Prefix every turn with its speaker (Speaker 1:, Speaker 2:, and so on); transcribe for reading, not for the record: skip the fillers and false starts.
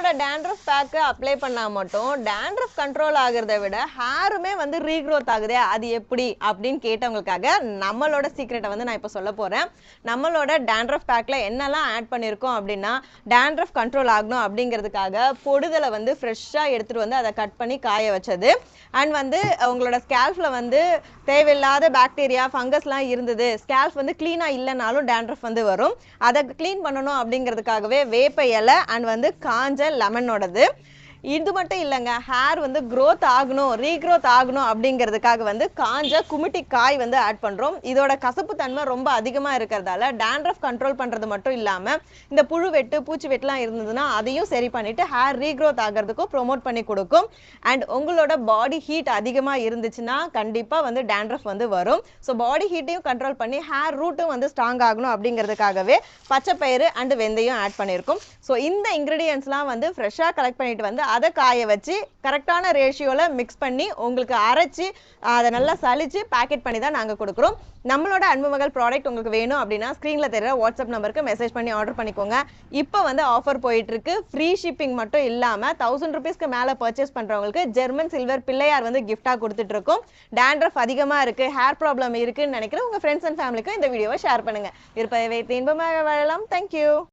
Speaker 1: நம்மளோட dandruff bag apply பண்ணா மட்டும் டேண்ட்ரஃப் கண்ட்ரோல் ஆகிறத விட ஹேருமே வந்து ரீக்ரோத் ஆகுதே அது எப்படி அப்படின்னு கேட்டவங்களுக்காக நம்மளோட சீக்ரெட்டை வந்து நான் இப்போ சொல்ல போகிறேன். நம்மளோட டேண்ட்ரஃப் பேக்கில் என்னெல்லாம் ஆட் பண்ணியிருக்கோம் அப்படின்னா டேண்ட்ரஃப் கண்ட்ரோல் ஆகணும் அப்படிங்கிறதுக்காக பொடுதலை வந்து ஃப்ரெஷ்ஷாக எடுத்துகிட்டு வந்து அதை கட் பண்ணி காய வச்சது. அண்ட் வந்து உங்களோட ஸ்கேல்ஃபில் வந்து தேவையில்லாத பாக்டீரியா ஃபங்கஸ்லாம் இருந்தது, ஸ்கேல்ஃப் வந்து க்ளீனாக இல்லைனாலும் டேண்ட்ரஃப் வந்து வரும், அதை க்ளீன் பண்ணணும் அப்படிங்கிறதுக்காகவே வேப்ப இலை அண்ட் வந்து காஞ்ச லெமனோடது. இது மட்டும் இல்லைங்க, ஹேர் வந்து க்ரோத் ஆகணும் ரீக்ரோத் ஆகணும் அப்படிங்கிறதுக்காக வந்து காஞ்ச குமிட்டி காய் வந்து ஆட் பண்ணுறோம். இதோட கசப்பு தன்மை ரொம்ப அதிகமாக இருக்கிறதால டேண்ட்ரஃப் கண்ட்ரோல் பண்ணுறது மட்டும் இல்லாமல் இந்த புழு வெட்டு பூச்சி வெட்டுலாம் இருந்ததுன்னா அதையும் சரி பண்ணிவிட்டு ஹேர் ரீக்ரோத் ஆகிறதுக்கும் ப்ரொமோட் பண்ணி கொடுக்கும். அண்ட் உங்களோட பாடி ஹீட் அதிகமாக இருந்துச்சுன்னா கண்டிப்பாக வந்து டேண்ட்ரஃப் வந்து வரும். ஸோ பாடி ஹீட்டையும் கண்ட்ரோல் பண்ணி ஹேர் ரூட்டும் வந்து ஸ்ட்ராங் ஆகணும் அப்படிங்கிறதுக்காகவே பச்சைப்பயிறு அண்ட் வெந்தயம் ஆட் பண்ணியிருக்கோம். ஸோ இந்த இன்க்ரீடியன்ஸ்லாம் வந்து ஃப்ரெஷ்ஷாக கலெக்ட் பண்ணிட்டு வந்து அதை காய வச்சு கரெக்டான ரேஷியோவில் மிக்ஸ் பண்ணி உங்களுக்கு அரைச்சி அதை நல்லா சலிச்சு பேக்கெட் பண்ணி தான் நாங்கள் கொடுக்குறோம். நம்மளோட அன்பு மகள் ப்ராடக்ட் உங்களுக்கு வேணும் அப்படின்னா ஸ்க்ரீனில் தெரியுற வாட்ஸ்அப் நம்பருக்கு மெசேஜ் பண்ணி ஆர்டர் பண்ணிக்கோங்க. இப்போ வந்து ஆஃபர் போயிட்டுருக்கு. ஃப்ரீ ஷிப்பிங் மட்டும் இல்லாமல் 1000 rupeesக்கு மேலே பர்ச்சேஸ் பண்ணுறவங்களுக்கு ஜெர்மன் சில்வர் பிள்ளையார் வந்து கிஃப்டாக கொடுத்துட்ருக்கோம். டேண்ட்ரஃப் அதிகமாக இருக்குது, ஹேர் ப்ராப்ளம் இருக்குன்னு நினைக்கிற உங்கள் ஃப்ரெண்ட்ஸ் அண்ட் ஃபேமிலிக்கும் இந்த வீடியோவை ஷேர் பண்ணுங்கள். இருப்பதை வைத்து இன்பமாக வாழலாம். தேங்க்யூ.